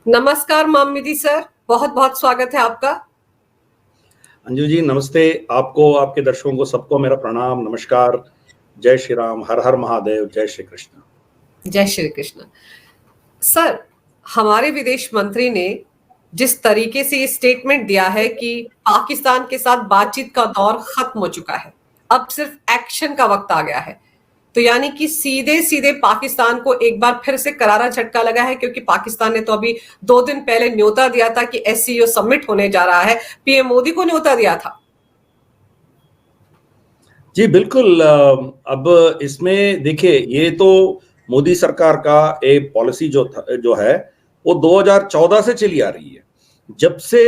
नमस्कार मामिदी सर, बहुत बहुत स्वागत है आपका। अंजू जी नमस्ते। आपको, आपके दर्शकों को, सबको मेरा प्रणाम, नमस्कार। जय श्री राम, हर हर महादेव, जय श्री कृष्ण। जय श्री कृष्ण। सर, हमारे विदेश मंत्री ने जिस तरीके से ये स्टेटमेंट दिया है कि पाकिस्तान के साथ बातचीत का दौर खत्म हो चुका है, अब सिर्फ एक्शन का वक्त आ गया है, तो यानी कि सीधे सीधे पाकिस्तान को एक बार फिर से करारा झटका लगा है, क्योंकि पाकिस्तान ने तो अभी 2 दिन पहले न्योता दिया था कि एससीओ समिट होने जा रहा है। पीएम मोदी को न्योता दिया था। जी बिल्कुल। अब इसमें देखिए, ये तो मोदी सरकार का एक पॉलिसी जो है वो 2014 से चली आ रही है। जब से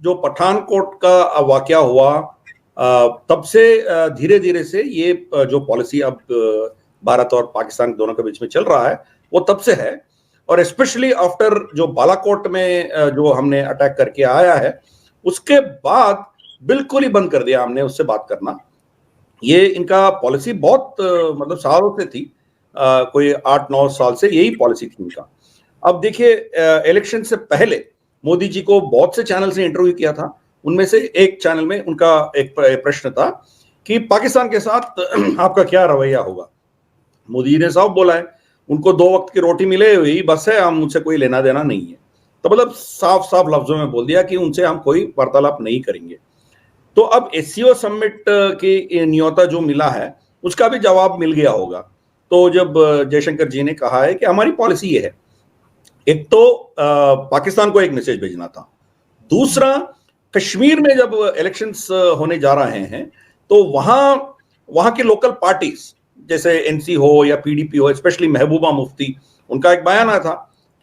जो पठानकोट का वाकया हुआ, तब से धीरे धीरे से ये जो पॉलिसी अब भारत और पाकिस्तान दोनों के बीच में चल रहा है वो तब से है। और स्पेशली आफ्टर जो बालाकोट में जो हमने अटैक करके आया है, उसके बाद बिल्कुल ही बंद कर दिया हमने उससे बात करना। ये इनका पॉलिसी बहुत मतलब सालों से थी, कोई 8-9 साल से यही पॉलिसी थी इनका। अब देखिए, इलेक्शन से पहले मोदी जी को बहुत से चैनल से इंटरव्यू किया था। उनमें से एक चैनल में उनका एक प्रश्न था कि पाकिस्तान के साथ आपका क्या रवैया होगा। मोदी जी ने साफ बोला है, उनको 2 वक्त की रोटी मिले यही बस है, हम उनसे कोई लेना देना नहीं है। तो मतलब साफ साफ लफ्जों में बोल दिया कि उनसे हम कोई वार्तालाप नहीं करेंगे। तो अब एससीओ समिट की न्योता जो मिला है उसका भी जवाब मिल गया होगा। तो जब जयशंकर जी ने कहा है कि हमारी पॉलिसी ये है, एक तो पाकिस्तान को एक मैसेज भेजना था, दूसरा कश्मीर में जब इलेक्शंस होने जा रहे हैं तो वहां की लोकल पार्टीज जैसे एनसी हो या पीडीपी हो, स्पेशली महबूबा मुफ्ती, उनका एक बयान आया था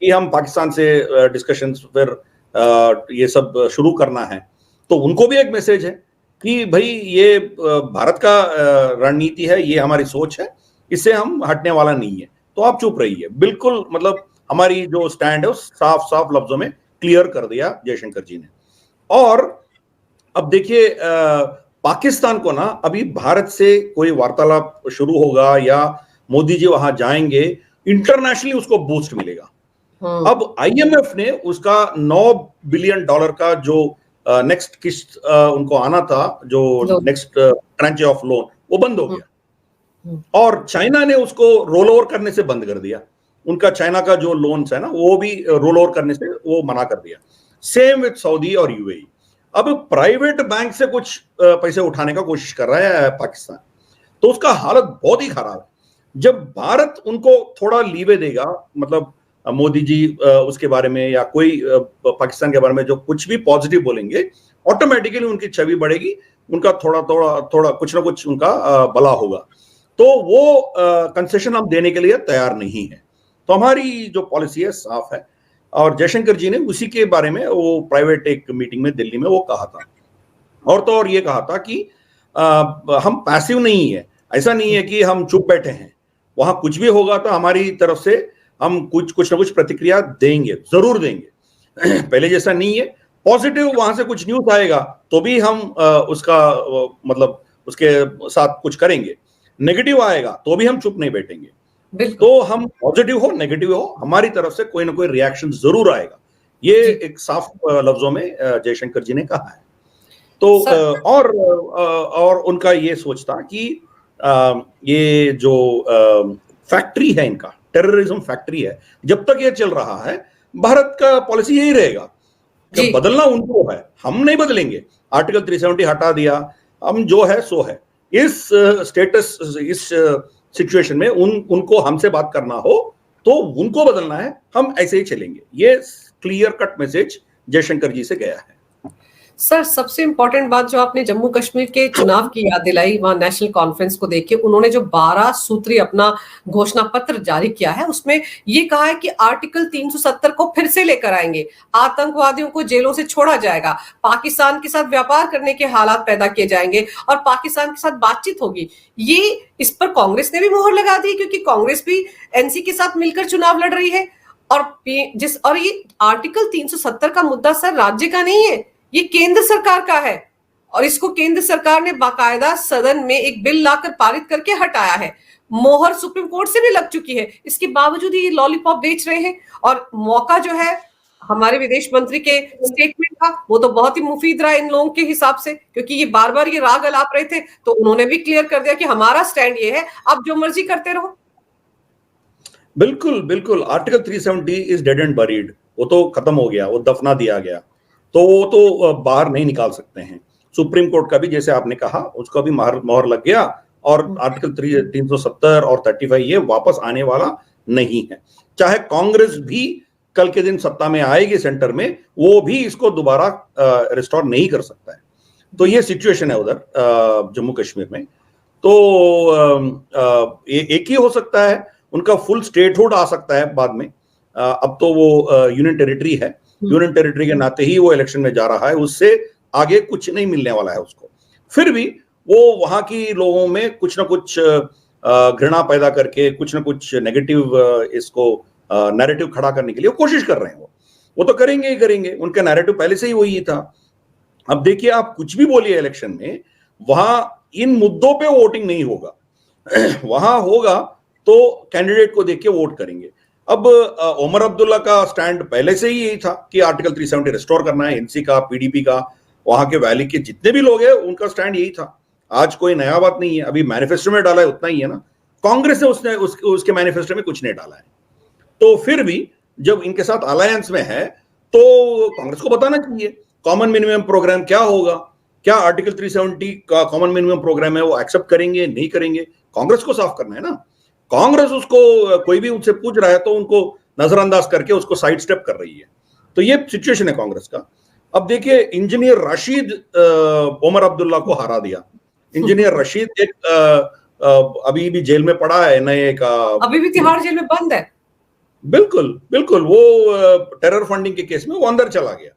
कि हम पाकिस्तान से डिस्कशंस फिर ये सब शुरू करना है। तो उनको भी एक मैसेज है कि भाई ये भारत का रणनीति है, ये हमारी सोच है, इससे हम हटने वाला नहीं है, तो आप चुप रहिए। बिल्कुल मतलब हमारी जो स्टैंड है उस साफ साफ लफ्जों में क्लियर कर दिया जयशंकर जी ने। और अब देखिए, पाकिस्तान को ना अभी भारत से कोई वार्तालाप शुरू होगा या मोदी जी वहां जाएंगे, इंटरनेशनली उसको बूस्ट मिलेगा। अब आईएमएफ ने उसका $9 बिलियन का जो नेक्स्ट किस्त उनको आना था, जो नेक्स्ट ट्रांच ऑफ लोन, वो बंद हो गया। और चाइना ने उसको रोल ओवर करने से बंद कर दिया। उनका चाइना का जो लोन्स है ना, वो भी रोल ओवर करने से वो मना कर दिया। सेम विद सऊदी और यूएई। अब प्राइवेट बैंक से कुछ पैसे उठाने का कोशिश कर रहा है पाकिस्तान, तो उसका हालत बहुत ही खराब है। जब भारत उनको थोड़ा लीवे देगा, मतलब मोदी जी उसके बारे में या कोई पाकिस्तान के बारे में जो कुछ भी पॉजिटिव बोलेंगे, ऑटोमेटिकली उनकी छवि बढ़ेगी, उनका थोड़ा थोड़ा थोड़ा कुछ ना कुछ उनका भला होगा। तो वो कंसेशन हम देने के लिए तैयार नहीं है। तो हमारी जो पॉलिसी है साफ है। और जयशंकर जी ने उसी के बारे में वो प्राइवेट एक मीटिंग में दिल्ली में वो कहा था। और तो और ये कहा था कि हम पैसिव नहीं है, ऐसा नहीं है कि हम चुप बैठे हैं। वहां कुछ भी होगा तो हमारी तरफ से हम कुछ ना कुछ प्रतिक्रिया देंगे, जरूर देंगे। पहले जैसा नहीं है, पॉजिटिव वहां से कुछ न्यूज आएगा तो भी हम उसका मतलब उसके साथ कुछ करेंगे, नेगेटिव आएगा तो भी हम चुप नहीं बैठेंगे। तो हम पॉजिटिव हो नेगेटिव हो, हमारी तरफ से कोई ना कोई रिएक्शन जरूर आएगा। ये एक साफ लफ्जों में जयशंकर जी ने कहा है। तो और उनका ये सोच था कि ये जो फैक्ट्री है इनका, टेररिज्म फैक्ट्री है, जब तक ये चल रहा है भारत का पॉलिसी यही रहेगा। जब बदलना उनको है, हम नहीं बदलेंगे। आर्टिकल 370 हटा दिया, हम जो है सो है। इस स्टेटस, इस सिचुएशन में उनको हमसे बात करना हो तो उनको बदलना है, हम ऐसे ही चलेंगे। ये क्लियर कट मैसेज जयशंकर जी से गया है। सर, सबसे इंपॉर्टेंट बात जो आपने जम्मू कश्मीर के चुनाव की याद दिलाई, वहां नेशनल कॉन्फ्रेंस को देख के उन्होंने जो 12 सूत्री अपना घोषणा पत्र जारी किया है, उसमें ये कहा है कि आर्टिकल 370 को फिर से लेकर आएंगे, आतंकवादियों को जेलों से छोड़ा जाएगा, पाकिस्तान के साथ व्यापार करने के हालात पैदा किए जाएंगे और पाकिस्तान के साथ बातचीत होगी। ये इस पर कांग्रेस ने भी मोहर लगा दी, क्योंकि कांग्रेस भी एनसी के साथ मिलकर चुनाव लड़ रही है। और ये आर्टिकल 370 का मुद्दा सर राज्य का नहीं है, ये केंद्र सरकार का है। और इसको केंद्र सरकार ने बाकायदा सदन में एक बिल लाकर पारित करके हटाया है। मोहर सुप्रीम कोर्ट से भी लग चुकी है, इसके बावजूद ये लॉलीपॉप बेच रहे हैं। और मौका जो है हमारे विदेश मंत्री के स्टेटमेंट था वो तो बहुत ही मुफीद रहा इन लोगों के हिसाब से, क्योंकि ये बार बार ये राग अलाप रहे थे, तो उन्होंने भी क्लियर कर दिया कि हमारा स्टैंड ये है, आप जो मर्जी करते रहो। बिल्कुल बिल्कुल, article 370 is dead and buried, वो तो खत्म हो गया, वो दफना दिया गया, तो वो तो बाहर नहीं निकाल सकते हैं। सुप्रीम कोर्ट का भी जैसे आपने कहा उसका भी मोहर लग गया, और आर्टिकल 370 और 35 ये वापस आने वाला नहीं है। चाहे कांग्रेस भी कल के दिन सत्ता में आएगी सेंटर में, वो भी इसको दोबारा रिस्टोर नहीं कर सकता है। तो ये सिचुएशन है उधर जम्मू कश्मीर में। तो एक ही हो सकता है, उनका फुल स्टेटहुड आ सकता है बाद में। अब तो वो यूनियन टेरिटरी है, यूनियन टेरिटरी के नाते ही वो इलेक्शन में जा रहा है, उससे आगे कुछ नहीं मिलने वाला है उसको। फिर भी वो वहां की लोगों में कुछ ना कुछ घृणा पैदा करके कुछ ना कुछ नेगेटिव इसको नैरेटिव खड़ा करने के लिए वो कोशिश कर रहे हैं। वो तो करेंगे ही करेंगे, उनका नैरेटिव पहले से ही वही था। अब देखिए, आप कुछ भी बोलिए इलेक्शन में, वहां इन मुद्दों पे वोटिंग नहीं होगा वहां होगा तो कैंडिडेट को देख के वोट करेंगे। अब उमर अब्दुल्ला का स्टैंड पहले से ही यही था कि आर्टिकल 370 रिस्टोर करना है। एनसी का, पीडीपी का, वहां के वैली के जितने भी लोग हैं उनका स्टैंड यही था। आज कोई नया बात नहीं है, अभी मैनिफेस्टो में डाला है उतना ही है ना। कांग्रेस ने उसके मैनिफेस्टो में कुछ नहीं डाला है। तो फिर भी जब इनके साथ अलायंस में है तो कांग्रेस को बताना चाहिए कॉमन मिनिमम प्रोग्राम क्या होगा, क्या आर्टिकल 370 का कॉमन मिनिमम प्रोग्राम है वो एक्सेप्ट करेंगे नहीं करेंगे, कांग्रेस को साफ करना है ना। कांग्रेस उसको, कोई भी उनसे पूछ रहा है तो उनको नजरअंदाज करके उसको साइड स्टेप कर रही है। तो ये सिचुएशन है कांग्रेस का। अब देखिए, इंजीनियर रशीद उमर अब्दुल्ला को हरा दिया। इंजीनियर रशीद एक अभी भी जेल में पड़ा है, नए का, अभी भी तिहाड़ जेल में बंद है। बिल्कुल बिल्कुल, वो टेरर फंडिंग के केस में वो अंदर चला गया।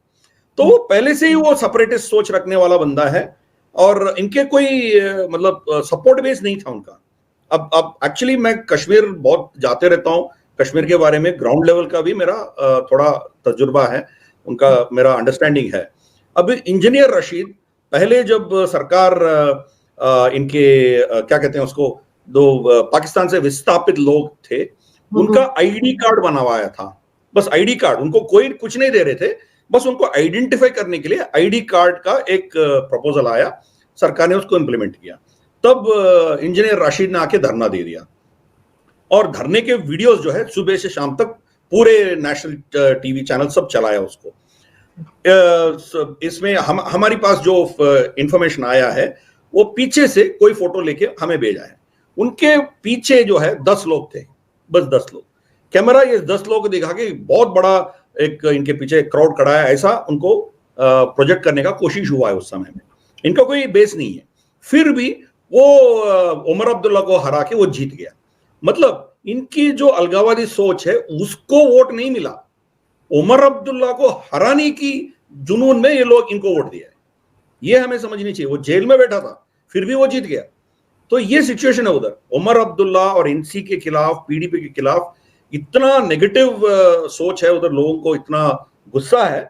तो वो पहले से ही वो सेपरेटिस्ट सोच रखने वाला बंदा है, और इनके कोई मतलब सपोर्ट बेस नहीं था उनका। अब एक्चुअली मैं कश्मीर बहुत जाते रहता हूँ, कश्मीर के बारे में ग्राउंड लेवल का भी मेरा थोड़ा तजुर्बा है, उनका मेरा अंडरस्टैंडिंग है। अब इंजीनियर रशीद पहले जब सरकार इनके क्या कहते हैं उसको, दो पाकिस्तान से विस्थापित लोग थे, उनका आईडी कार्ड बनवाया था। बस आईडी कार्ड, उनको कोई कुछ नहीं दे रहे थे, बस उनको आइडेंटिफाई करने के लिए आईडी कार्ड का एक प्रपोजल आया, सरकार ने उसको इंप्लीमेंट किया। तब इंजीनियर राशिद ने आके धरना दे दिया, और धरने के वीडियोस जो है सुबह से शाम तक पूरे नेशनल टीवी चैनल सब चलाया उसको। इसमें हमारी पास जो इंफॉर्मेशन आया है वो पीछे से कोई फोटो लेके हमें भेजा है। उनके पीछे जो है 10 लोग थे, बस 10 लोग। कैमरा ये 10 लोग को दिखा के बहुत बड़ा एक इनके पीछे क्राउड खड़ा है, ऐसा उनको प्रोजेक्ट करने का कोशिश हुआ है उस समय में। इनका कोई बेस नहीं है, फिर भी वो उमर अब्दुल्ला को हरा के वो जीत गया। मतलब इनकी जो अलगाववादी सोच है उसको वोट नहीं मिला, उमर अब्दुल्ला को हराने की जुनून में ये लोग इनको वोट दिया है। ये हमें समझनी चाहिए। वो जेल में बैठा था फिर भी वो जीत गया। तो ये सिचुएशन है उधर। उमर अब्दुल्ला और एनसी के खिलाफ, पीडीपी के खिलाफ इतना नेगेटिव सोच है उधर, लोगों को इतना गुस्सा है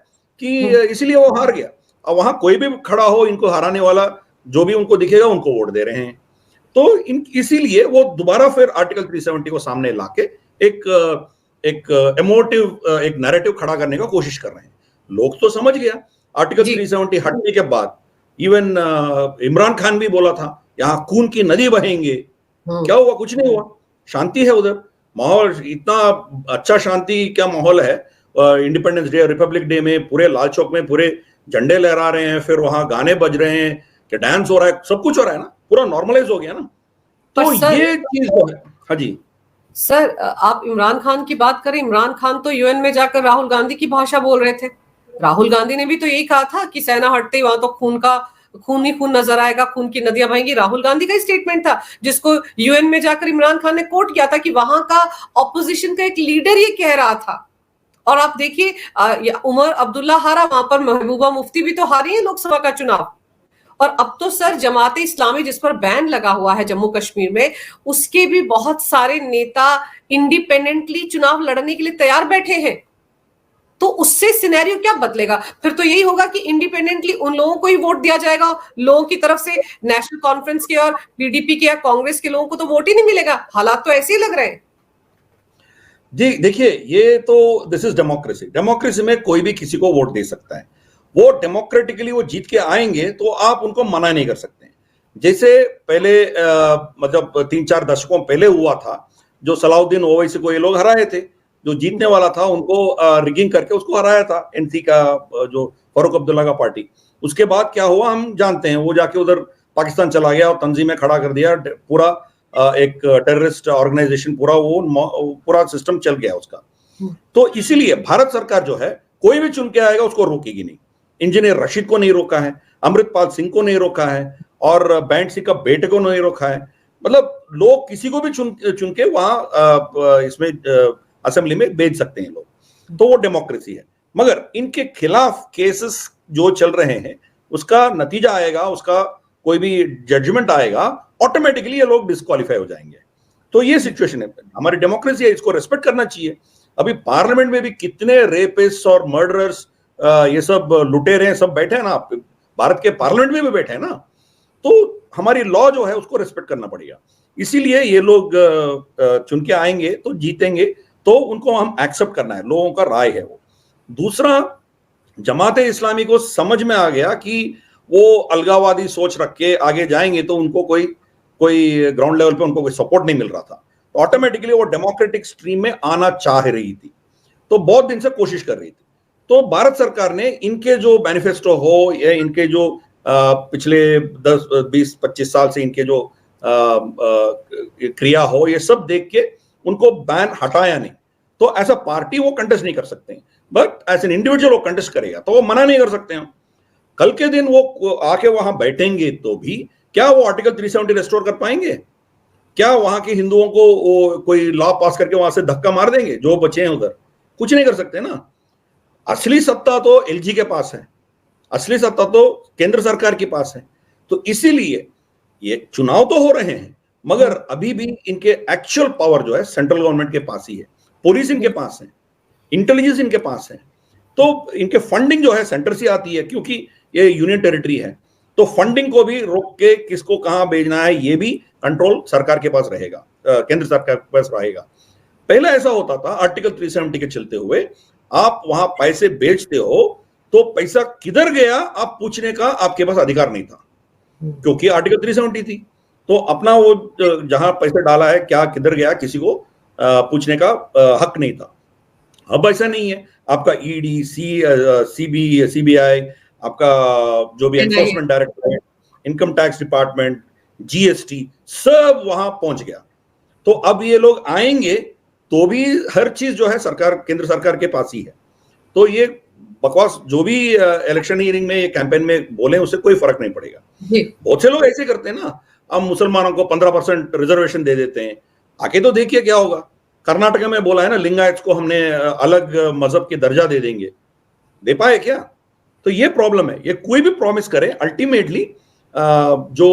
कि इसीलिए वो हार गया। अब वहां कोई भी खड़ा हो इनको हराने वाला, जो भी उनको दिखेगा उनको वोट दे रहे हैं। तो इसीलिए वो दोबारा फिर आर्टिकल 370 को सामने लाके एक इमोटिव, एक नैरेटिव खड़ा करने का कोशिश कर रहे हैं। लोग तो समझ गया आर्टिकल 370 हटने के बाद। इवन इमरान खान भी बोला था यहाँ खून की नदी बहेंगे, क्या हुआ? कुछ नहीं हुआ, शांति है उधर। माहौल इतना अच्छा, शांति क्या माहौल है। इंडिपेंडेंस डे, रिपब्लिक डे में पूरे लाल चौक में पूरे झंडे लहरा रहे हैं, फिर वहां गाने बज रहे हैं, कि डांस हो रहा है, सब कुछ हो रहा है ना, पूरा नॉर्मलाइज हो गया ना। तो ये चीज जो है। हाँ जी सर, आप इमरान खान की बात करें, इमरान खान तो यूएन में जाकर राहुल गांधी की भाषा बोल रहे थे। राहुल गांधी ने भी तो यही कहा था कि सेना हटते ही वहां तो खून ही खून नजर आएगा, खून की नदियां बहेंगी। राहुल गांधी का स्टेटमेंट था जिसको यूएन में जाकर इमरान खान ने कोट किया था कि वहां का ऑपोजिशन का एक लीडर ये कह रहा था। और आप देखिए, उमर अब्दुल्ला हारा, वहां पर महबूबा मुफ्ती भी तो हारी है लोकसभा का चुनाव। और अब तो सर जमाते इस्लामी जिस पर बैन लगा हुआ है जम्मू कश्मीर में, उसके भी बहुत सारे नेता इंडिपेंडेंटली चुनाव लड़ने के लिए तैयार बैठे हैं। तो उससे सिनेरियो क्या बदलेगा? फिर तो यही होगा कि इंडिपेंडेंटली उन लोगों को ही वोट दिया जाएगा, लोगों की तरफ से नेशनल कॉन्फ्रेंस के और पीडीपी के या कांग्रेस के लोगों को तो वोट ही नहीं मिलेगा। हालात तो ऐसे ही लग रहे हैं। जी देखिए, ये तो दिस इज डेमोक्रेसी। डेमोक्रेसी में कोई भी किसी को वोट दे सकता है। वो डेमोक्रेटिकली वो जीत के आएंगे तो आप उनको मना नहीं कर सकते। जैसे पहले मतलब 3-4 दशकों पहले हुआ था, जो सलाउद्दीन ओवैसी को ये लोग हराए थे, जो जीतने वाला था उनको रिगिंग करके उसको हराया था, एनसी का जो फारूक अब्दुल्ला का पार्टी। उसके बाद क्या हुआ हम जानते हैं, वो जाके उधर पाकिस्तान चला गया और तंजीमें खड़ा कर दिया, पूरा एक टेररिस्ट ऑर्गेनाइजेशन, पूरा सिस्टम चल गया उसका। तो इसीलिए भारत सरकार जो है, कोई भी चुन के आएगा उसको रोकेगी नहीं। इंजीनियर रशीद को नहीं रोका है, अमृतपाल सिंह को नहीं रोका है, और बैंड सिंह का बेटे को नहीं रोका है। मतलब लोग किसी को भी चुन के वहां इसमें असेंबली में भेज सकते हैं लोग। तो वो डेमोक्रेसी है। मगर इनके खिलाफ केसेस जो चल रहे हैं, उसका नतीजा आएगा, उसका कोई भी जजमेंट आएगा, ऑटोमेटिकली ये लोग डिस्क्वालीफाई हो जाएंगे। तो ये सिचुएशन है। हमारी डेमोक्रेसी है, इसको रेस्पेक्ट करना चाहिए। अभी पार्लियामेंट में भी कितने रेपिस्ट और मर्डरर्स, ये सब लुटेरे हैं, सब बैठे हैं ना, भारत के पार्लियामेंट में भी बैठे हैं ना। तो हमारी लॉ जो है उसको रेस्पेक्ट करना पड़ेगा। इसीलिए ये लोग चुन के आएंगे तो जीतेंगे, तो उनको हम एक्सेप्ट करना है, लोगों का राय है वो। दूसरा, जमाते इस्लामी को समझ में आ गया कि वो अलगाववादी सोच रख के आगे जाएंगे तो उनको कोई ग्राउंड लेवल पे उनको कोई सपोर्ट नहीं मिल रहा था। तो ऑटोमेटिकली वो डेमोक्रेटिक स्ट्रीम में आना चाह रही थी, तो बहुत दिन से कोशिश कर रही थी। तो भारत सरकार ने इनके जो मैनिफेस्टो हो, या इनके जो पिछले 10, 20, 25 साल से इनके जो क्रिया हो, ये सब देख के उनको बैन हटाया नहीं। तो एज अ पार्टी वो कंटेस्ट नहीं कर सकते, बट एज एन इंडिविजुअल वो कंटेस्ट करेगा, तो वो मना नहीं कर सकते हम। कल के दिन वो आके वहां बैठेंगे तो भी क्या वो आर्टिकल 370 रेस्टोर कर पाएंगे? क्या वहां के हिंदुओं को वो कोई लॉ पास करके वहां से धक्का मार देंगे जो बचे हैं उधर? कुछ नहीं कर सकते ना। असली सत्ता तो एलजी के पास है, असली सत्ता तो केंद्र सरकार के पास है। तो इसीलिए ये चुनाव तो हो रहे हैं, मगर अभी भी इनके एक्चुअल पावर जो है सेंट्रल गवर्नमेंट के पास ही है। पुलिस इनके पास है, इंटेलिजेंस इनके पास है। तो इनके फंडिंग जो है सेंटर से आती है, क्योंकि ये यूनियन टेरिटरी है। तो फंडिंग को भी रोक के किसको कहां भेजना है, ये भी कंट्रोल सरकार के पास रहेगा, केंद्र सरकार के पास रहेगा। पहले ऐसा होता था, आर्टिकल 370 के चलते हुए आप वहां पैसे बेचते हो तो पैसा किधर गया आप पूछने का आपके पास अधिकार नहीं था, क्योंकि आर्टिकल 370 थी। तो अपना वो जहां पैसे डाला है क्या किधर गया किसी को पूछने का हक नहीं था। अब ऐसा नहीं है। आपका ईडी, सीबीआई, आपका जो भी enforcement directorate, income tax department, GST, सब वहां पहुंच गया। तो अब ये लोग आएंगे तो भी हर चीज जो है सरकार, केंद्र सरकार के पास ही है। तो ये बकवास जो भी इलेक्शनियरिंग में, ये कैंपेन में बोले, उससे कोई फर्क नहीं पड़ेगा। बहुत से लोग ऐसे करते हैं ना, हम मुसलमानों को 15% रिजर्वेशन दे देते हैं। आके तो देखिए क्या होगा। कर्नाटक में बोला है ना, लिंगायत को हमने अलग मजहब के दर्जा दे देंगे, दे पाए क्या? तो ये प्रॉब्लम है। ये कोई भी प्रॉमिस करे, अल्टीमेटली जो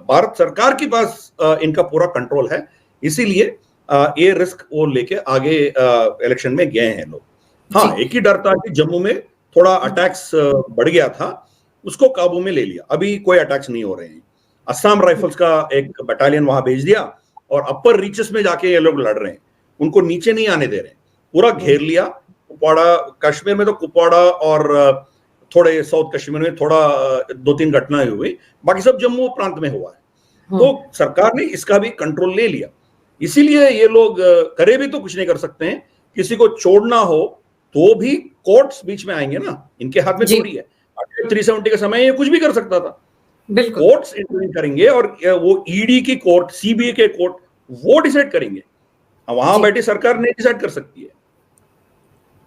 भारत सरकार के पास इनका पूरा कंट्रोल है। इसीलिए ये रिस्क वो लेके आगे इलेक्शन में गए हैं लोग। हाँ, एक ही डर था कि जम्मू में थोड़ा अटैक्स बढ़ गया था, उसको काबू में ले लिया। अभी कोई अटैक्स नहीं हो रहे हैं। असम राइफल्स का एक बटालियन वहां भेज दिया और अपर रीचेस में जाके ये लोग लड़ रहे हैं, उनको नीचे नहीं आने दे रहे, पूरा घेर लिया। कुपवाड़ा, कश्मीर में तो कुपवाड़ा और थोड़े साउथ कश्मीर में थोड़ा 2-3 घटनाएं हुई, बाकी सब जम्मू प्रांत में हुआ है। तो सरकार ने इसका भी कंट्रोल ले लिया। इसीलिए ये लोग करे भी तो कुछ नहीं कर सकते हैं। किसी को छोड़ना हो तो भी कोर्ट्स बीच में आएंगे ना, इनके हाथ में थोड़ी है। 370 के समय ये कुछ भी कर सकता था, कोर्ट्स इंटरवीन करेंगे और वो ईडी की कोर्ट, सीबीआई के कोर्ट वो डिसाइड करेंगे। वहां बैठी सरकार नहीं डिसाइड कर सकती है।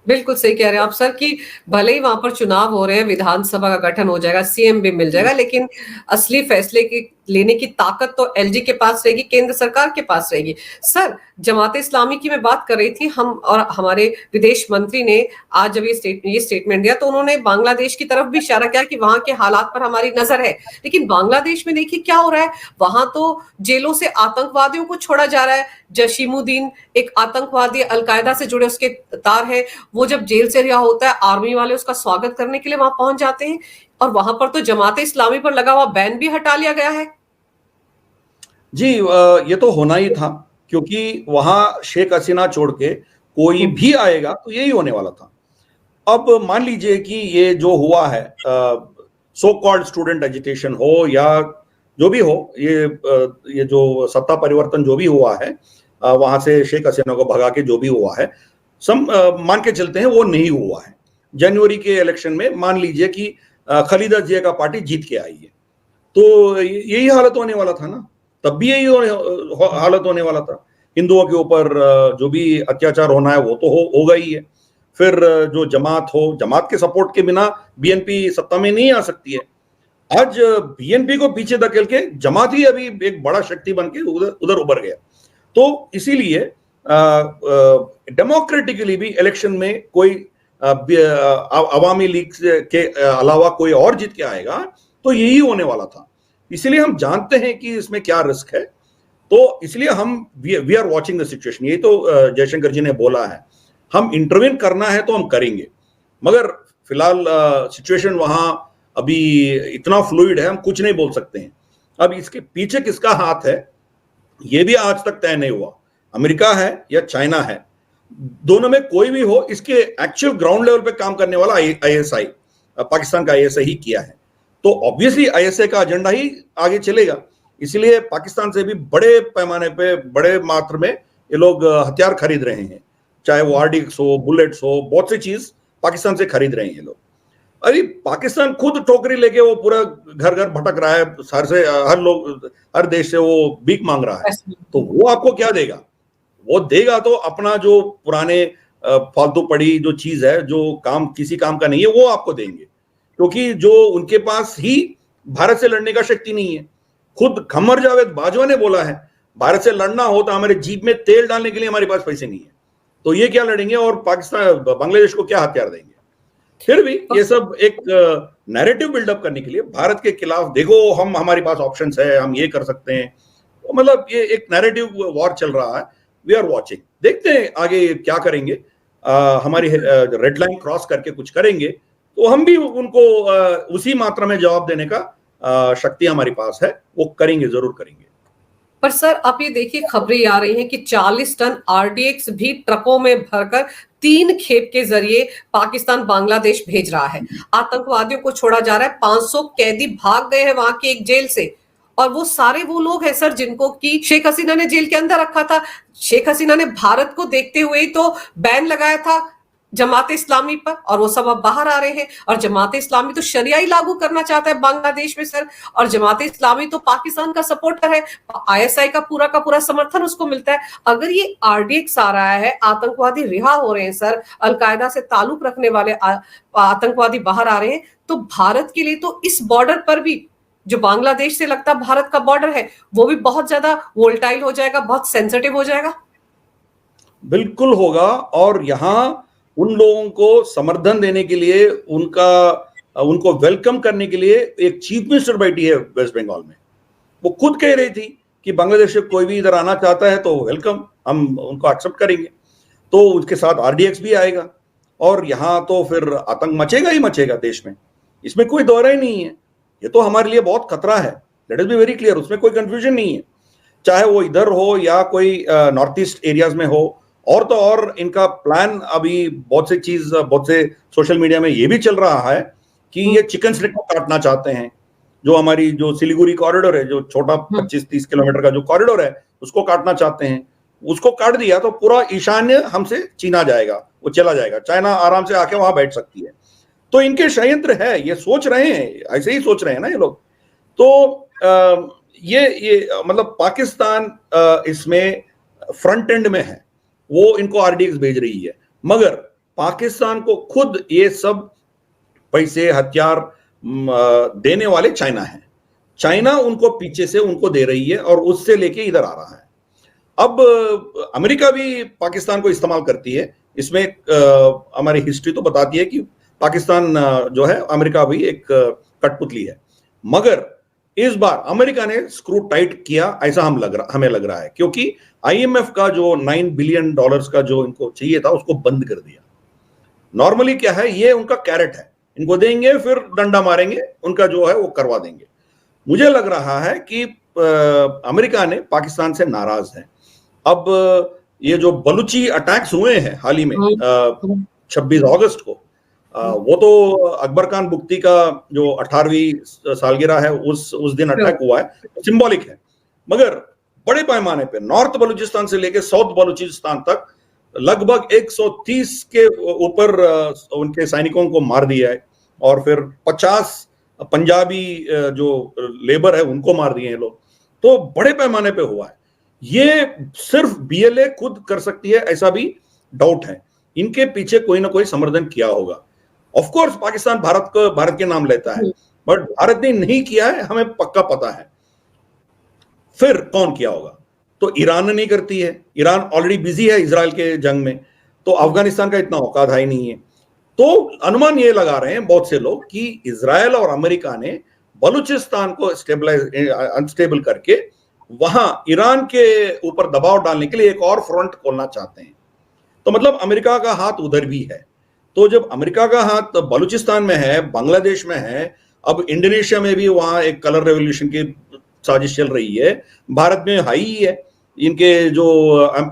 बिल्कुल सही कह रहे हैं आप सर कि भले ही वहां पर चुनाव हो रहे हैं, विधानसभा का गठन हो जाएगा, सीएम भी मिल जाएगा, लेकिन असली फैसले की लेने की ताकत तो एलजी के पास रहेगी, केंद्र सरकार के पास रहेगी। सर, जमाते इस्लामी की मैं बात कर रही थी, हम और हमारे विदेश मंत्री ने आज जब ये स्टेटमेंट दिया तो उन्होंने बांग्लादेश की तरफ भी इशारा किया कि वहां के हालात पर हमारी नजर है। लेकिन बांग्लादेश में देखिए क्या हो रहा है, वहां तो जेलों से आतंकवादियों को छोड़ा जा रहा है। जशीमुद्दीन एक आतंकवादी, अलकायदा से जुड़े उसके तार है, वो जब जेल से रिहा होता है, आर्मी वाले उसका स्वागत करने के लिए वहां पहुंच जाते हैं, और वहां पर तो जमाते इस्लामी पर लगा हुआ बैन भी हटा लिया गया है। जी, ये तो होना ही था, क्योंकि वहां शेख हसीना छोड़ के कोई भी आएगा तो यही होने वाला था। अब मान लीजिए कि ये जो हुआ है, सो कॉल्ड स्टूडेंट एजिटेशन हो या जो भी हो, ये जो सत्ता परिवर्तन जो भी हुआ है, वहां से शेख हसीना को भगा के जो भी हुआ है, मान के चलते हैं वो नहीं हुआ है। जनवरी के इलेक्शन में मान लीजिए कि खालिदा जिया का पार्टी जीत के आई है, तो यही हालत होने वाला था ना, तब भी यही हालत होने वाला था। हिंदुओं के ऊपर जो भी अत्याचार होना है वो तो होगा ही है। फिर जो जमात हो, जमात के सपोर्ट के बिना बीएनपी सत्ता में नहीं आ सकती है। आज बीएनपी को पीछे धकेल के जमात ही अभी एक बड़ा शक्ति बन के उधर उभर गया। तो इसीलिए डेमोक्रेटिकली भी इलेक्शन में कोई अवामी लीग के अलावा कोई और जीत के आएगा तो यही होने वाला था। इसलिए हम जानते हैं कि इसमें क्या रिस्क है, तो इसलिए हम we are watching the situation. यही तो जयशंकर जी ने बोला है, हम इंटरवीन करना है तो हम करेंगे, मगर फिलहाल सिचुएशन वहां अभी इतना फ्लूइड है, हम कुछ नहीं बोल सकते हैं। अब इसके पीछे किसका हाथ है ये भी आज तक तय नहीं हुआ, अमेरिका है या चाइना है, दोनों में कोई भी हो। इसके एक्चुअल ग्राउंड लेवल पे काम करने वाला आईएसआई, पाकिस्तान का आईएसआई ही किया है, तो ऑब्वियसली आईएसआई का एजेंडा ही आगे चलेगा। इसलिए पाकिस्तान से भी बड़े पैमाने पे, बड़े मात्रा में ये लोग हथियार खरीद रहे हैं, चाहे वो आरडीएक्स हो, बुलेट्स हो, बहुत सी चीज पाकिस्तान से खरीद रहे हैं ये लोग। अरे पाकिस्तान खुद टोकरी लेके वो पूरा घर घर भटक रहा है, हर देश से वो भीख मांग रहा है, तो वो आपको क्या देगा? वो देगा तो अपना जो पुराने फालतू पड़ी जो चीज है, जो काम किसी काम का नहीं है, वो आपको देंगे, क्योंकि जो उनके पास ही भारत से लड़ने का शक्ति नहीं है। खुद खम्मर जावेद बाजवा ने बोला है, भारत से लड़ना हो तो हमारे जीप में तेल डालने के लिए हमारे पास पैसे नहीं है, तो ये क्या लड़ेंगे और पाकिस्तान बांग्लादेश को क्या हथियार देंगे? फिर भी ये सब एक नैरेटिव बिल्डअप करने के लिए भारत के खिलाफ, देखो हमारे पास ऑप्शंस है, हम ये कर सकते हैं, मतलब ये एक नैरेटिव वॉर चल रहा है। वी आर वॉचिंग, देखते हैं आगे क्या करेंगे। हमारी रेड लाइन क्रॉस करके कुछ करेंगे तो हम भी उनको उसी मात्रा में जवाब देने का शक्ति हमारे पास है, वो करेंगे, जरूर करेंगे। पर सर आप ये देखिए, खबरें आ रही हैं कि 40 टन आरडीएक्स भी ट्रकों में भरकर 3 खेप के जरिए पाकिस्तान बांग्लादेश भेज रहा है। आतंकवादियों को छोड़ा जा रहा है, 500 कैदी भाग गए हैं वहां की एक जेल से, और वो सारे वो लोग हैं सर जिनको कि शेख हसीना ने जेल के अंदर रखा था। शेख हसीना ने भारत को देखते हुए ही तो बैन लगाया था जमाते इस्लामी पर, और वो सब अब बाहर आ रहे हैं। और जमाते इस्लामी तो शरिया ही लागू करना चाहता है बांग्लादेश में सर, और जमाते इस्लामी तो पाकिस्तान का सपोर्टर है, आईएसआई का पूरा समर्थन उसको मिलता है। अगर ये आरडीएक्स आ रहा है, आतंकवादी रिहा हो रहे हैं सर, अलकायदा से ताल्लुक रखने वाले आतंकवादी बाहर आ रहे हैं, तो भारत के लिए तो इस बॉर्डर पर भी, जो बांग्लादेश से लगता भारत का बॉर्डर है, वो भी बहुत ज्यादा वोल्टाइल हो जाएगा, बहुत सेंसिटिव हो जाएगा। बिल्कुल होगा, और यहाँ उन लोगों को समर्थन देने के लिए, उनको वेलकम करने के लिए एक चीफ मिनिस्टर बैठी है वेस्ट बंगाल में। वो खुद कह रही थी कि बांग्लादेश से कोई भी इधर आना चाहता है तो वेलकम, हम उनको एक्सेप्ट करेंगे। तो उसके साथ आरडीएक्स भी आएगा, और यहाँ तो फिर आतंक मचेगा ही मचेगा देश में, इसमें कोई दौरा ही नहीं है। ये तो हमारे लिए बहुत खतरा है, let us be very clear, उसमें कोई कंफ्यूजन नहीं है। चाहे वो इधर हो या कोई नॉर्थ ईस्ट एरियाज में हो, और तो और इनका प्लान अभी बहुत से सोशल मीडिया में ये भी चल रहा है कि ये चिकन स्नेक को काटना चाहते हैं। जो हमारी जो सिलीगुड़ी कॉरिडोर है, जो छोटा 25-30 किलोमीटर का जो कॉरिडोर है, उसको काटना चाहते हैं। उसको काट दिया तो पूरा ईशान्य हमसे छीना जाएगा, वो चला जाएगा, चाइना आराम से आके वहां बैठ सकती है। तो इनके षड्यंत्र है, ये सोच रहे हैं, ऐसे ही सोच रहे हैं ना ये लोग। तो ये मतलब पाकिस्तान इसमें फ्रंट एंड में है, वो इनको आरडीएक्स भेज रही है, मगर पाकिस्तान को खुद ये सब पैसे, हथियार देने वाले चाइना है। चाइना उनको पीछे से उनको दे रही है और उससे लेके इधर आ रहा है। अब अमेरिका भी पाकिस्तान को इस्तेमाल करती है, इसमें हमारी हिस्ट्री तो बताती है कि पाकिस्तान जो है, अमेरिका भी एक कठपुतली है, मगर इस बार अमेरिका ने स्क्रू टाइट किया, ऐसा हमें लग रहा है, क्योंकि आईएमएफ का जो $9 बिलियन का जो इनको चाहिए था उसको बंद कर दिया। नॉर्मली क्या है, ये उनका कैरेट है, इनको देंगे फिर डंडा मारेंगे, उनका जो है वो करवा देंगे। मुझे लग रहा है कि अमेरिका ने पाकिस्तान से नाराज है, अब ये जो बलूची अटैक्स हुए हैं हाल ही में हम्म, 26 अगस्त को, वो तो अकबर खान बुख्ती का जो 18वीं सालगिरह है उस दिन अटैक हुआ है, सिंबॉलिक है। मगर बड़े पैमाने पे नॉर्थ बलूचिस्तान से लेकर साउथ बलूचिस्तान तक लगभग 130 के ऊपर उनके सैनिकों को मार दिया है, और फिर 50 पंजाबी जो लेबर है उनको मार दिए हैं लोग। तो बड़े पैमाने पे हुआ है। ये सिर्फ बीएलए खुद कर सकती है ऐसा भी डाउट है। इनके पीछे कोई ना कोई समर्थन किया होगा। ऑफ कोर्स पाकिस्तान भारत के नाम लेता है, बट भारत ने नहीं किया है, हमें पक्का पता है। फिर कौन किया होगा? तो ईरान नहीं करती है, ईरान ऑलरेडी बिजी है इजराइल के जंग में, तो अफगानिस्तान का इतना औकात है ही नहीं है। तो अनुमान ये लगा रहे हैं बहुत से लोग कि इजराइल और अमेरिका ने बलूचिस्तान को अनस्टेबल करके वहां ईरान के ऊपर दबाव डालने के लिए एक और फ्रंट खोलना चाहते हैं। तो मतलब अमेरिका का हाथ उधर भी है। तो जब अमेरिका का हाथ बलूचिस्तान में है, बांग्लादेश में है, अब इंडोनेशिया में भी वहां एक कलर रेवोल्यूशन की साजिश चल रही है, भारत में हाई ही है। इनके जो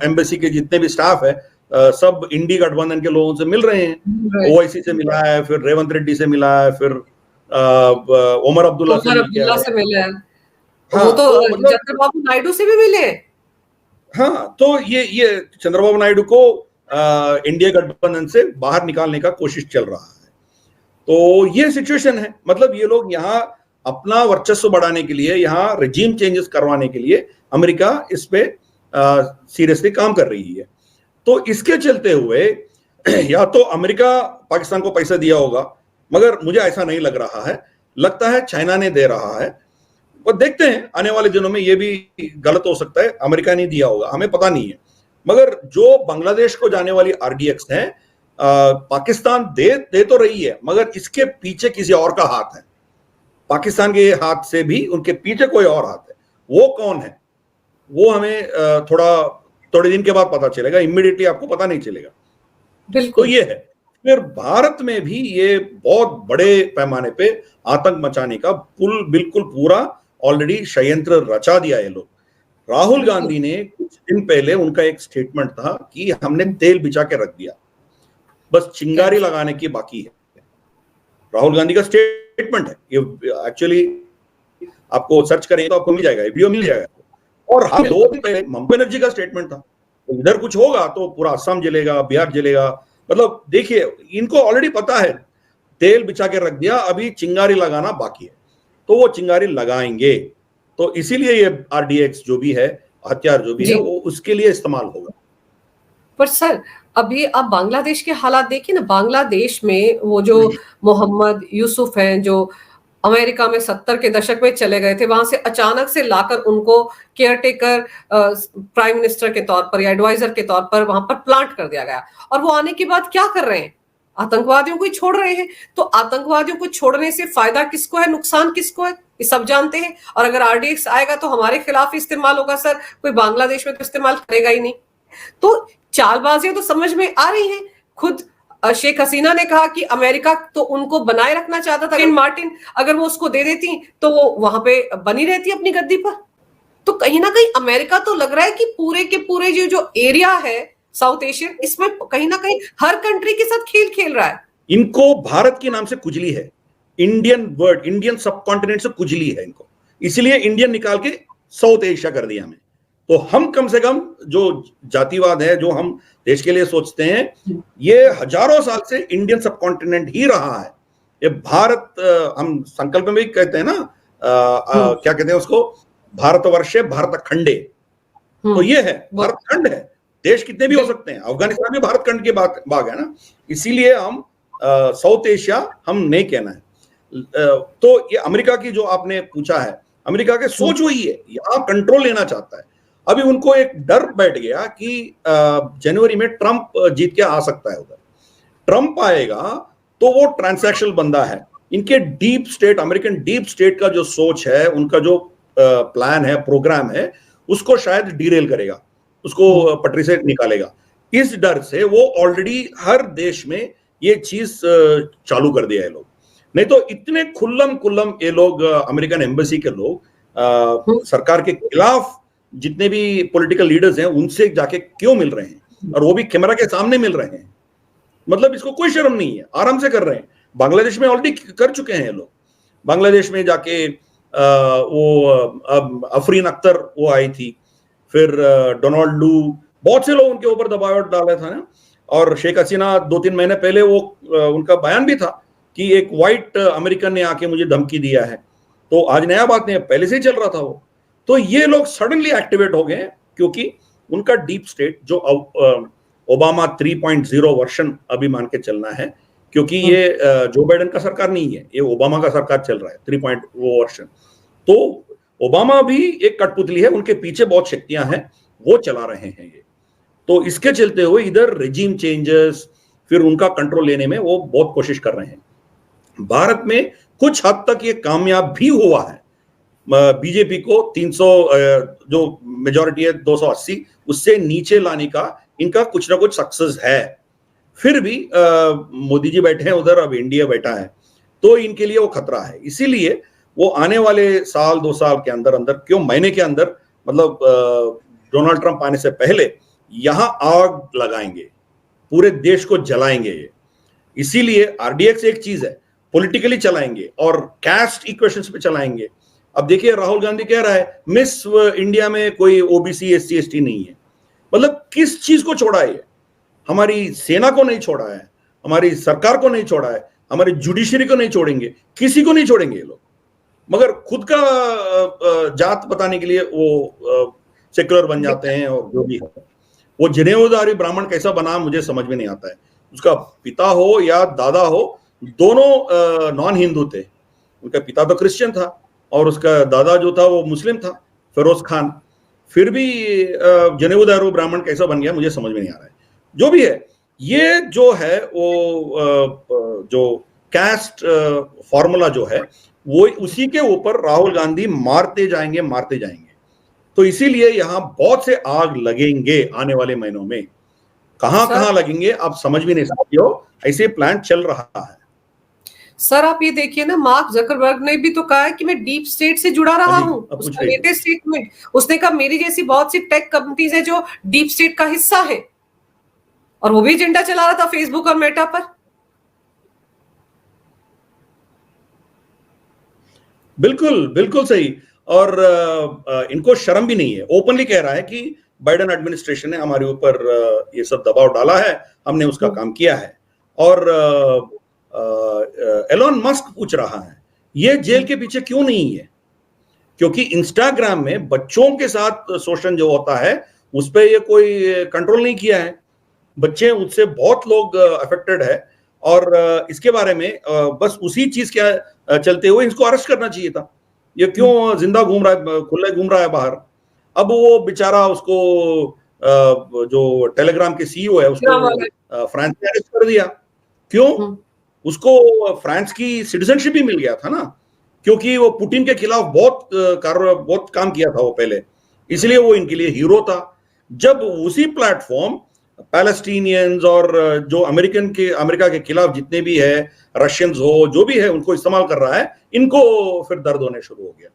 एम्बेसी के जितने भी स्टाफ है सब इंडी गठबंधन के लोगों से मिल रहे हैं। ओआईसी से मिला है, फिर रेवंत रेड्डी से मिला है, फिर उमर अब्दुल्ला से मिले हैं। हाँ, वो तो मतलब चंद्रबाबू नायडू से भी मिले। हाँ, तो ये चंद्रबाबू नायडू को इंडिया गठबंधन से बाहर निकालने का कोशिश चल रहा है। तो ये सिचुएशन है। मतलब ये लोग यहाँ अपना वर्चस्व बढ़ाने के लिए, यहाँ रेजिम चेंजेस करवाने के लिए अमेरिका इस पे सीरियसली काम कर रही है। तो इसके चलते हुए या तो अमेरिका पाकिस्तान को पैसा दिया होगा, मगर मुझे ऐसा नहीं लग रहा है, लगता है चाइना ने दे रहा है। और देखते हैं आने वाले दिनों में, ये भी गलत हो सकता है, अमेरिका ने दिया होगा, हमें पता नहीं है। मगर जो बांग्लादेश को जाने वाली आरडीएक्स है, पाकिस्तान दे तो रही है, मगर इसके पीछे किसी और का हाथ है। पाकिस्तान के हाथ से भी उनके पीछे कोई और हाथ है। वो कौन है वो हमें थोड़े दिन के बाद पता चलेगा, इमीडिएटली आपको पता नहीं चलेगा। तो ये है। फिर भारत में भी ये बहुत बड़े पैमाने पे आतंक मचाने का बिल्कुल पूरा ऑलरेडी षड्यंत्र रचा दिया है लोग। राहुल गांधी ने कुछ दिन पहले उनका एक स्टेटमेंट था कि हमने तेल बिछा के रख दिया, बस चिंगारी लगाने की बाकी है। राहुल गांधी का स्टेटमेंट है ये, एक्चुअली आपको सर्च करेंगे तो आपको मिल जाएगा, वीडियो मिल जाएगा। और हम 2 दिन पहले ममता बनर्जी का स्टेटमेंट था, तो इधर कुछ होगा तो पूरा असम जलेगा, बिहार जलेगा। मतलब देखिए, इनको ऑलरेडी पता है तेल बिछा के रख दिया, अभी चिंगारी लगाना बाकी है, तो वो चिंगारी लगाएंगे। तो इसीलिए ये आरडीएक्स जो भी है, हथियार जो भी है, वो उसके लिए इस्तेमाल होगा। पर सर, अभी आप बांग्लादेश के हालात देखिए ना। बांग्लादेश में वो जो मोहम्मद यूसुफ हैं, जो अमेरिका में 70 के दशक में चले गए थे, वहां से अचानक से लाकर उनको केयरटेकर प्राइम मिनिस्टर के तौर पर या एडवाइजर के तौर पर वहां पर प्लांट कर दिया गया। और वो आने के बाद क्या कर रहे हैं? आतंकवादियों को ही छोड़ रहे हैं। तो आतंकवादियों को छोड़ने से फायदा किसको है, नुकसान किसको है, ये सब जानते हैं। और अगर आरडीएक्स आएगा तो हमारे खिलाफ इस्तेमाल होगा सर, कोई बांग्लादेश में तो इस्तेमाल करेगा ही नहीं। तो चालबाजियां तो समझ में आ रही हैं। खुद शेख हसीना ने कहा कि अमेरिका तो उनको बनाए रखना चाहता था, मार्टिन अगर वो उसको दे देती तो वो वहां पे बनी रहती अपनी गद्दी पर। तो कहीं ना कहीं अमेरिका तो लग रहा है कि पूरे के पूरे जो एरिया है साउथ एशियन, इसमें कहीं ना कहीं हर कंट्री के साथ खेल खेल रहा है। इनको भारत के नाम से कुचली है, इंडियन सब कॉन्टिनेंट से कुचली है इनको, इसलिए इंडियन निकाल के साउथ एशिया कर दिया हमें। तो हम कम से कम जो जातिवाद है, जो हम देश के लिए सोचते हैं, ये हजारों साल से इंडियन सब कॉन्टिनेंट ही रहा है। ये भारत, हम संकल्प में भी कहते हैं ना, क्या कहते हैं उसको, भारतवर्षे भारत खंडे। तो ये है, भारत खंड है। देश कितने भी हो सकते हैं, अफगानिस्तान में भारत खंड की भाग है ना, इसीलिए हम साउथ एशिया हम नहीं कहना है। तो ये अमेरिका की जो आपने पूछा है, अमेरिका के सोच वही है, यहां कंट्रोल लेना चाहता है। अभी उनको एक डर बैठ गया कि जनवरी में ट्रंप जीत के आ सकता है उधर। ट्रंप आएगा तो वो ट्रांसैक्शनल बंदा है। इनके deep state, American deep state का जो सोच है, उनका जो प्लान है, प्रोग्राम है, उसको शायद डीरेल करेगा, उसको पटरी से निकालेगा। इस डर से वो ऑलरेडी हर देश में ये चीज चालू कर दिया है लोग। नहीं तो इतने खुल्लम ये लोग, अमेरिकन एम्बेसी के लोग सरकार के खिलाफ जितने भी पॉलिटिकल लीडर्स हैं उनसे जाके क्यों मिल रहे हैं, और वो भी कैमरा के सामने मिल रहे हैं। मतलब इसको कोई शर्म नहीं है, आराम से कर रहे हैं। बांग्लादेश में ऑलरेडी कर चुके हैं लोग। बांग्लादेश में जाके वो अफरीन अख्तर वो आई थी, फिर डोनाल्ड लू, बहुत से लोग उनके ऊपर दबाव डाले था ना। और शेख हसीना 2-3 महीने पहले वो उनका बयान भी था कि एक व्हाइट अमेरिकन ने आके मुझे धमकी दिया है। तो आज नया बात नहीं है, पहले से ही चल रहा था वो। तो ये लोग सडनली एक्टिवेट हो गए क्योंकि उनका डीप स्टेट जो ओबामा 3.0 वर्षन अभी मान के चलना है, क्योंकि ये जो बाइडेन का सरकार नहीं है, ये ओबामा का सरकार चल रहा है 3.0 वर्षन। तो ओबामा भी एक कठपुतली है, उनके पीछे बहुत शक्तियां हैं, वो चला रहे हैं ये। तो इसके चलते हुए इधर रेजिम चेंजेस, फिर उनका कंट्रोल लेने में वो बहुत कोशिश कर रहे हैं। भारत में कुछ हद तक ये कामयाब भी हुआ है। बीजेपी को 300 जो मेजॉरिटी है 280 उससे नीचे लाने का इनका कुछ ना कुछ सक्सेस है। फिर भी मोदी जी बैठे हैं उधर, अब इंडिया बैठा है, तो इनके लिए वो खतरा है। इसीलिए वो आने वाले साल 2 साल के अंदर अंदर, क्यों महीने के अंदर, मतलब डोनाल्ड ट्रंप आने से पहले यहां आग लगाएंगे, पूरे देश को जलाएंगे ये। इसीलिए आरडीएक्स एक चीज है, पॉलिटिकली चलाएंगे और कास्ट इक्वेशंस पे चलाएंगे। अब देखिए राहुल गांधी कह रहा है मिस इंडिया में कोई ओबीसी एससी एसटी नहीं है। मतलब किस चीज को छोड़ा है? हमारी सेना को नहीं छोड़ा है, हमारी सरकार को नहीं छोड़ा है, हमारी जुडिशरी को नहीं छोड़ेंगे, किसी को नहीं छोड़ेंगे ये लोग। मगर खुद का जात बताने के लिए वो सेक्युलर बन जाते हैं। और जो भी है वो जनेऊधारी ब्राह्मण कैसा बना मुझे समझ में नहीं आता है। उसका पिता हो या दादा हो, दोनों नॉन हिंदू थे। उनका पिता तो क्रिश्चियन था और उसका दादा जो था वो मुस्लिम था, फिरोज खान। फिर भी जनेऊधारी ब्राह्मण कैसा बन गया मुझे समझ में नहीं आ रहा है। जो भी है, ये जो है वो जो कास्ट फॉर्मूला जो है वो उसी के ऊपर राहुल गांधी मारते जाएंगे। तो इसीलिए यहां बहुत से आग लगेंगे आने वाले महीनों में। कहां लगेंगे आप समझ भी नहीं सकते हो, ऐसे प्लान चल रहा है। सर आप ये देखिए ना, मार्क जकरबर्ग ने भी तो कहा है कि मैं डीप स्टेट से जुड़ा रहा हूं। उसका लेटेस्ट स्टेटमेंट, उसने कहा मेरी जैसी बहुत सी टेक कंपनीज है जो डीप स्टेट का हिस्सा है, और वो भी एजेंडा चला रहा था फेसबुक और मेटा पर। बिल्कुल सही। और इनको शर्म भी नहीं है, ओपनली कह रहा है कि बाइडेन एडमिनिस्ट्रेशन ने हमारे ऊपर ये सब दबाव डाला है, हमने उसका काम किया है। और एलोन मस्क पूछ रहा है ये जेल के पीछे क्यों नहीं है? क्योंकि इंस्टाग्राम में बच्चों के साथ शोषण जो होता है उस पर ये कोई कंट्रोल नहीं किया है। बच्चे उससे बहुत लोग अफेक्टेड है, और इसके बारे में बस उसी चीज के चलते हुए इसको अरेस्ट करना चाहिए था। ये क्यों जिंदा घूम रहा है, खुले घूम रहा है बाहर। अब वो बेचारा उसको जो टेलीग्राम के सीईओ है उसको फ्रांस में अरेस्ट कर दिया। क्यों? उसको फ्रांस की सिटीजनशिप भी मिल गया था ना, क्योंकि वो पुतिन के खिलाफ बहुत काम किया था वो पहले, इसलिए वो इनके लिए हीरो था। जब उसी प्लेटफॉर्म पैलेस्टीनियंस और जो अमेरिका के खिलाफ जितने भी है, रशियंस हो जो भी है, उनको इस्तेमाल कर रहा है, इनको फिर दर्द होने शुरू हो गया।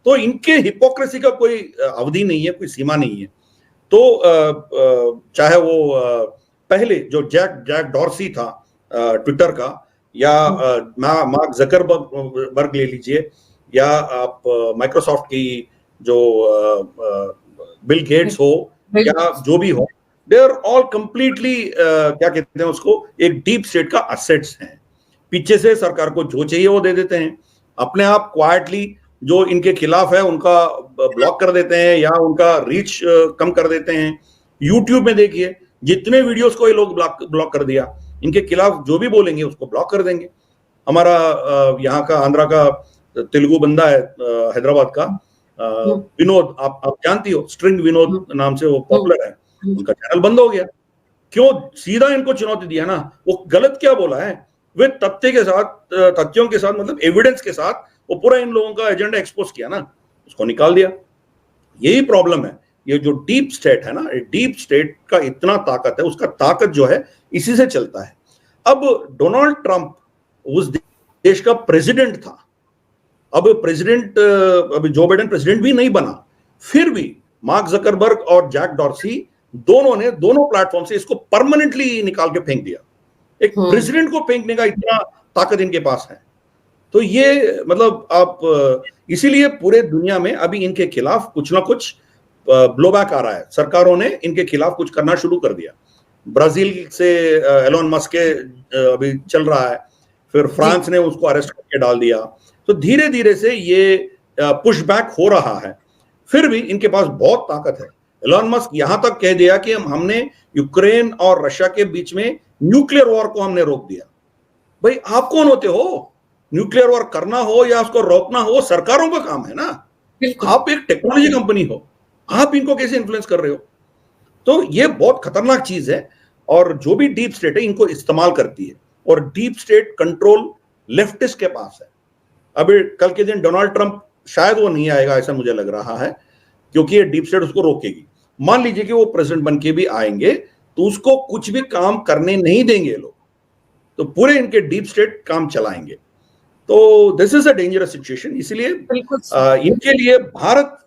तो इनके हिपोक्रेसी का कोई अवधि नहीं है, कोई सीमा नहीं है। तो चाहे वो पहले जो जैक डॉर्सी था ट्विटर का, या मार्क जकरबर्ग ले लीजिए, या आप माइक्रोसॉफ्ट की जो बिल गेट्स हो या जो भी हो, दे आर ऑल कंप्लीटली क्या कहते हैं उसको, एक डीप स्टेट का असेट्स हैं। पीछे से सरकार को जो चाहिए वो दे देते हैं, अपने आप क्वाइटली जो इनके खिलाफ है उनका ब्लॉक कर देते हैं या उनका रीच कम कर देते हैं। यूट्यूब में देखिए जितने वीडियोस को ये लोग ब्लॉक कर दिया, इनके खिलाफ जो भी बोलेंगे उसको ब्लॉक कर देंगे। हमारा यहाँ का आंध्रा का तेलुगु बंदा है, हैदराबाद का विनोद, आप जानती हो, स्ट्रिंग विनोद नाम से वो पॉपुलर है, उनका चैनल बंद हो गया। क्यों? सीधा इनको चुनौती दिया ना। वो गलत क्या बोला है, वे तथ्यों के साथ मतलब एविडेंस के साथ वो पूरा इन लोगों का एजेंडा एक्सपोज किया ना, उसको निकाल दिया। यही प्रॉब्लम है। ये जो डीप स्टेट है ना, डीप स्टेट का इतना ताकत है, उसका ताकत जो है इसी से चलता है। अब डोनाल्ड ट्रंप उस देश का प्रेसिडेंट था, अब जो बाइडेन प्रेसिडेंट भी नहीं बना, फिर भी मार्क जकरबर्ग और जैक डॉर्सी दोनों ने दोनों प्लेटफॉर्म से इसको परमानेंटली निकाल के फेंक दिया। एक प्रेसिडेंट को फेंकने का इतना ताकत इनके पास है। तो ये मतलब आप इसीलिए पूरे दुनिया में अभी इनके खिलाफ कुछ ना कुछ ब्लोबैक आ रहा है। सरकारों ने इनके खिलाफ कुछ करना शुरू कर दिया। ब्राजील से एलोन मस्क के अभी चल रहा है, फिर फ्रांस ने उसको अरेस्ट करके डाल दिया। तो धीरे धीरे से ये पुशबैक हो रहा है। फिर भी इनके पास बहुत ताकत है। एलोन मस्क यहां तक कह दिया कि हमने यूक्रेन और रशिया के बीच में न्यूक्लियर वॉर को हमने रोक दिया। भाई आप कौन होते हो? न्यूक्लियर वॉर करना हो या उसको रोकना हो, सरकारों का काम है ना। आप एक टेक्नोलॉजी कंपनी हो, आप इनको कैसे इन्फ्लुएंस कर रहे हो? तो ये बहुत खतरनाक चीज है। और जो भी डीप स्टेट है इनको इस्तेमाल करती है, और डीप स्टेट कंट्रोल लेफ्टिस्ट के पास है। अभी कल के दिन डोनाल्ड ट्रंप शायद वो नहीं आएगा ऐसा मुझे लग रहा है, क्योंकि ये डीप स्टेट उसको रोकेगी। मान लीजिए कि वो प्रेसिडेंट बन के भी आएंगे तो उसको कुछ भी काम करने नहीं देंगे लोग, तो पूरे इनके डीप स्टेट काम चलाएंगे। तो this is a dangerous situation. इसलिए इनके लिए भारत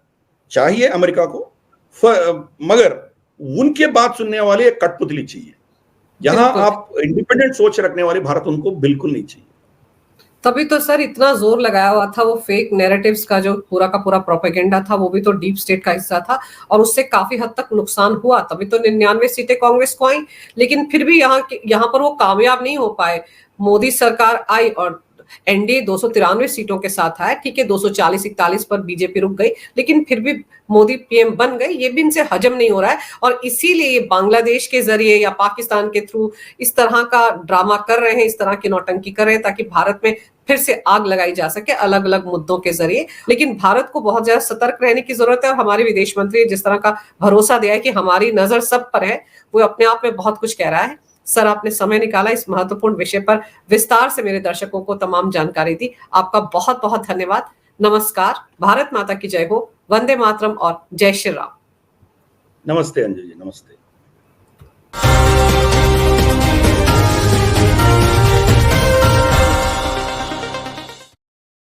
चाहिए अमेरिका को, मगर उनके बात सुनने वाली एक कठपुतली चाहिए। यहां आप इंडिपेंडेंट सोच रखने वाली भारत उनको बिल्कुल नहीं चाहिए। तभी तो सर इतना जोर लगाया हुआ था वो फेक नैरेटिव्स का, जो पूरा का पूरा प्रोपेगेंडा था, वो भी तो डीप स्टेट का हिस्सा था, और उससे काफी हद तक नुकसान हुआ। तभी तो 99 सीटें कांग्रेस को आई, लेकिन फिर भी यहाँ पर वो कामयाब नहीं हो पाए। मोदी सरकार आई और एनडीए 293 सीटों के साथ आया, ठीक है 240-41 पर बीजेपी रुक गई, लेकिन फिर भी मोदी पीएम बन गए। ये भी इनसे हजम नहीं हो रहा है, और इसीलिए बांग्लादेश के जरिए या पाकिस्तान के थ्रू इस तरह का ड्रामा कर रहे हैं, इस तरह की नौटंकी कर रहे हैं, ताकि भारत में फिर से आग लगाई जा सके अलग अलग मुद्दों के जरिए। लेकिन भारत को बहुत ज्यादा सतर्क रहने की जरूरत है, और हमारे विदेश मंत्री जिस तरह का भरोसा दिया है कि हमारी नजर सब पर है, वो अपने आप में बहुत कुछ कह रहा है। सर, आपने समय निकाला इस महत्वपूर्ण विषय पर विस्तार से मेरे दर्शकों को तमाम जानकारी दी। आपका बहुत बहुत धन्यवाद। नमस्कार। भारत माता की जय हो। वंदे मातरम और जय श्री राम। नमस्ते अंजू जी, नमस्ते।